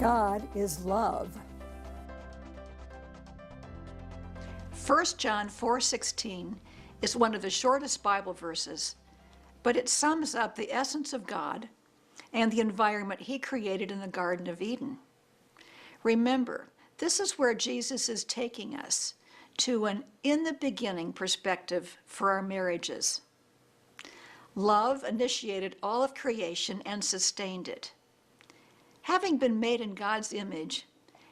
God is love. 1 John 4:16 is one of the shortest Bible verses, but it sums up the essence of God and the environment He created in the Garden of Eden. Remember, this is where Jesus is taking us, to an in the beginning perspective for our marriages. Love initiated all of creation and sustained it. Having been made in God's image,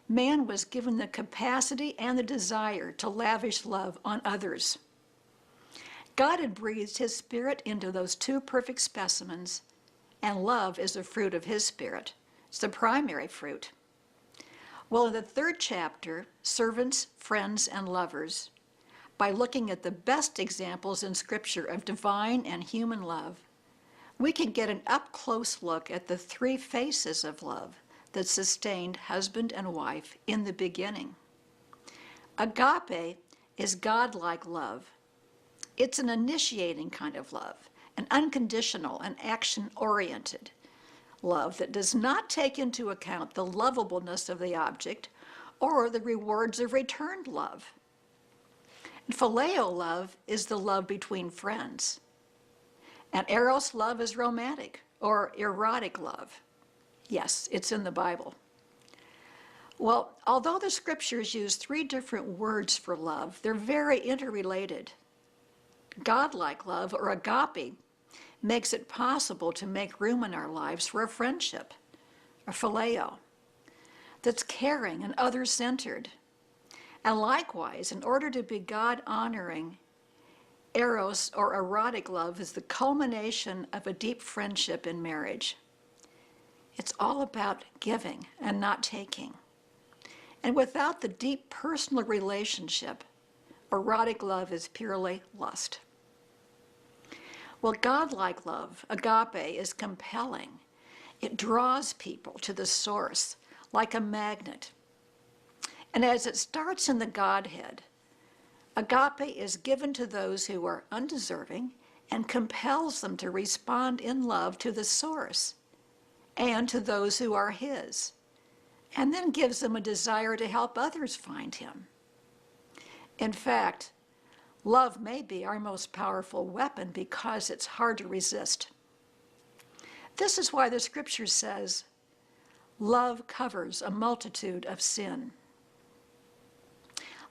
man was given the capacity and the desire to lavish love on others. God had breathed His Spirit into those two perfect specimens, and love is the fruit of His Spirit. It's the primary fruit. Well, in the third chapter, Servants, Friends, and Lovers, by looking at the best examples in Scripture of divine and human love, we can get an up-close look at the three faces of love that sustained husband and wife in the beginning. Agape is God-like love. It's an initiating kind of love, an unconditional and action-oriented love that does not take into account the lovableness of the object or the rewards of returned love. And phileo love is the love between friends. And eros love is romantic or erotic love. Yes, it's in the Bible. Well, although the Scriptures use three different words for love, they're very interrelated. Godlike love, or agape, makes it possible to make room in our lives for a friendship, a phileo, that's caring and other-centered. And likewise, in order to be God-honoring, eros, or erotic love, is the culmination of a deep friendship in marriage. It's all about giving and not taking. And without the deep personal relationship, erotic love is purely lust. Well, godlike love, agape, is compelling. It draws people to the source like a magnet. And as it starts in the Godhead, agape is given to those who are undeserving and compels them to respond in love to the source and to those who are His, and then gives them a desire to help others find Him. In fact, love may be our most powerful weapon because it's hard to resist. This is why the Scripture says, love covers a multitude of sin.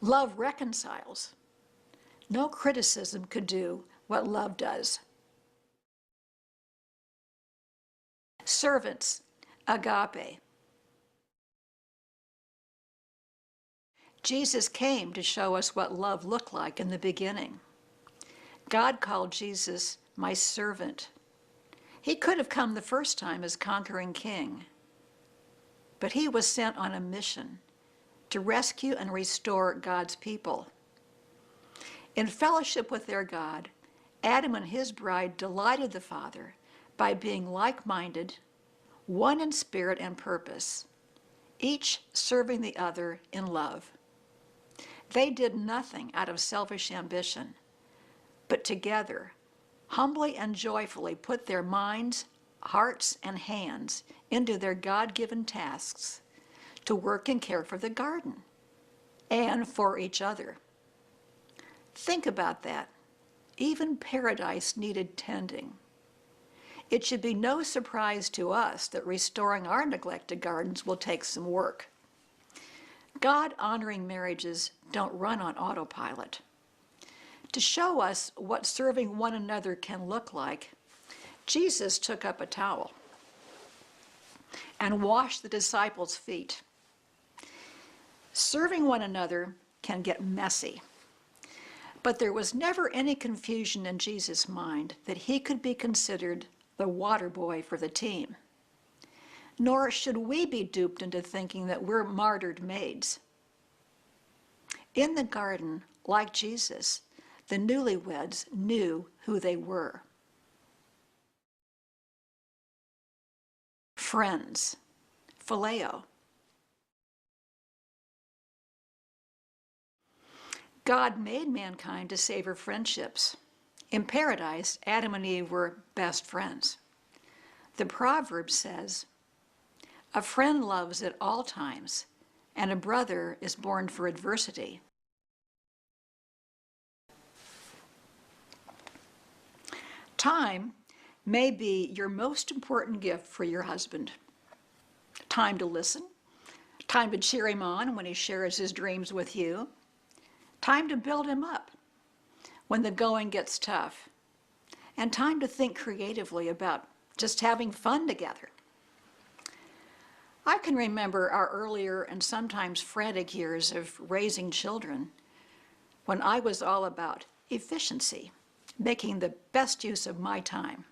Love reconciles. No criticism could do what love does. Servants, agape. Jesus came to show us what love looked like in the beginning. God called Jesus my servant. He could have come the first time as conquering king, but He was sent on a mission to rescue and restore God's people. In fellowship with their God, Adam and his bride delighted the Father by being like-minded, one in spirit and purpose, each serving the other in love. They did nothing out of selfish ambition, but together, humbly and joyfully put their minds, hearts, and hands into their God-given tasks to work and care for the garden and for each other. Think about that. Even paradise needed tending. It should be no surprise to us that restoring our neglected gardens will take some work. God-honoring marriages don't run on autopilot. To show us what serving one another can look like, Jesus took up a towel and washed the disciples' feet. Serving one another can get messy, but there was never any confusion in Jesus' mind that He could be considered the water boy for the team. Nor should we be duped into thinking that we're martyred maids. In the garden, like Jesus, the newlyweds knew who they were. Friends, phileo. God made mankind to savor friendships. In paradise, Adam and Eve were best friends. The proverb says, A friend loves at all times, and a brother is born for adversity. Time may be your most important gift for your husband. Time to listen, time to cheer him on when he shares his dreams with you, time to build him up when the going gets tough, and time to think creatively about just having fun together. I can remember our earlier and sometimes frantic years of raising children when I was all about efficiency, making the best use of my time.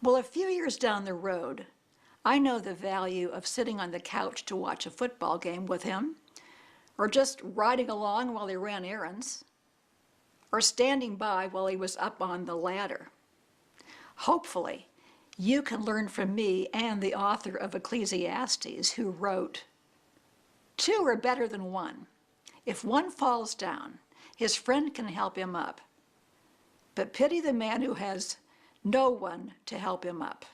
Well, a few years down the road, I know the value of sitting on the couch to watch a football game with him, or just riding along while he ran errands, or standing by while he was up on the ladder. Hopefully, you can learn from me and the author of Ecclesiastes, who wrote, "Two are better than one. If one falls down, his friend can help him up. But pity the man who has no one to help him up."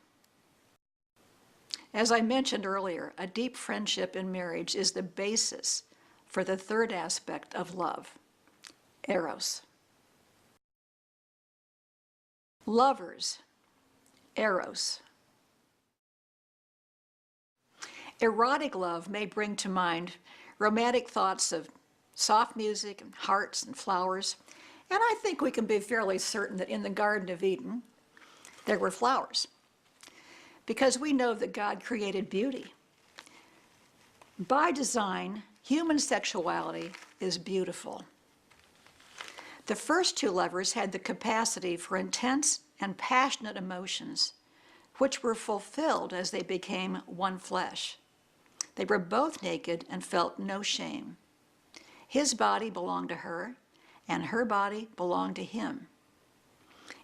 As I mentioned earlier, a deep friendship in marriage is the basis for the third aspect of love, eros. Lovers, eros. Erotic love may bring to mind romantic thoughts of soft music and hearts and flowers, and I think we can be fairly certain that in the Garden of Eden, there were flowers, because we know that God created beauty. By design, human sexuality is beautiful. The first two lovers had the capacity for intense and passionate emotions, which were fulfilled as they became one flesh. They were both naked and felt no shame. His body belonged to her, and her body belonged to him.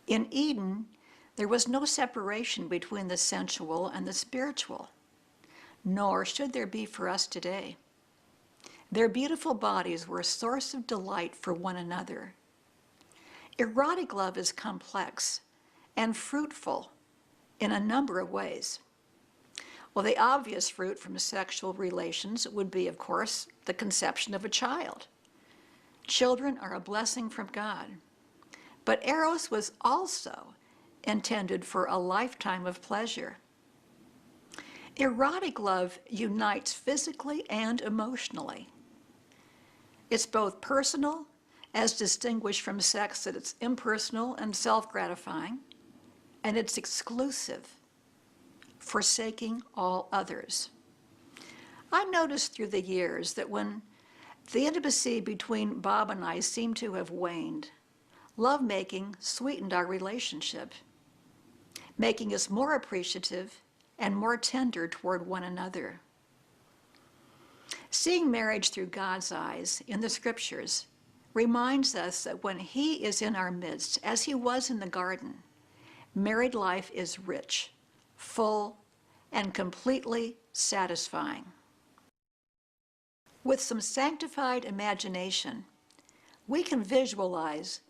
In Eden, there was no separation between the sensual and the spiritual, nor should there be for us today. Their beautiful bodies were a source of delight for one another. Erotic love is complex and fruitful in a number of ways. Well, the obvious fruit from sexual relations would be, of course, the conception of a child. Children are a blessing from God. But eros was also intended for a lifetime of pleasure. Erotic love unites physically and emotionally. It's both personal, as distinguished from sex that it's impersonal and self-gratifying, and it's exclusive, forsaking all others. I noticed through the years that when the intimacy between Bob and I seemed to have waned, lovemaking sweetened our relationship, making us more appreciative and more tender toward one another. Seeing marriage through God's eyes in the scriptures reminds us that when he is in our midst, as he was in the garden, married life is rich, full, and completely satisfying. With some sanctified imagination, we can visualize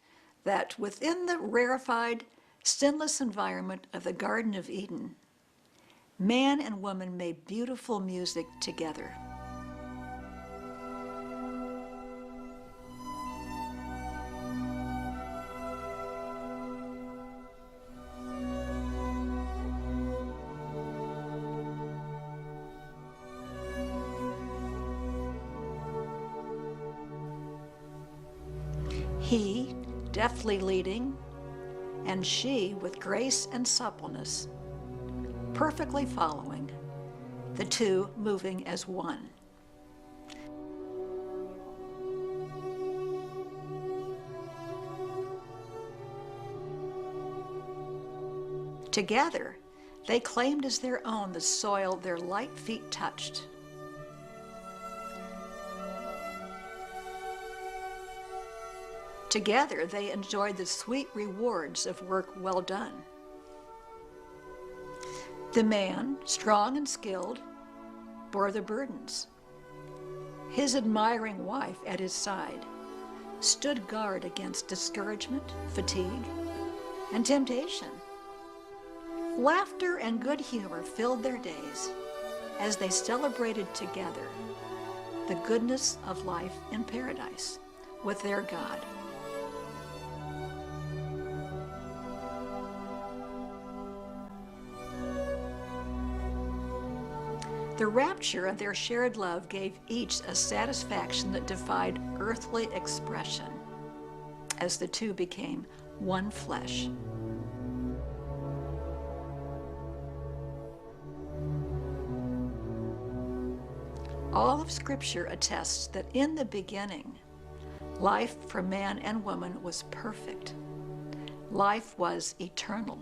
that within the rarefied, sinless environment of the Garden of Eden, man and woman made beautiful music together. He deftly leading, and she with grace and suppleness, perfectly following, the two moving as one. Together, they claimed as their own the soil their light feet touched. Together, they enjoyed the sweet rewards of work well done. The man, strong and skilled, bore the burdens. His admiring wife at his side stood guard against discouragement, fatigue, and temptation. Laughter and good humor filled their days as they celebrated together the goodness of life in paradise with their God. The rapture of their shared love gave each a satisfaction that defied earthly expression as the two became one flesh. All of Scripture attests that in the beginning, life for man and woman was perfect. Life was eternal.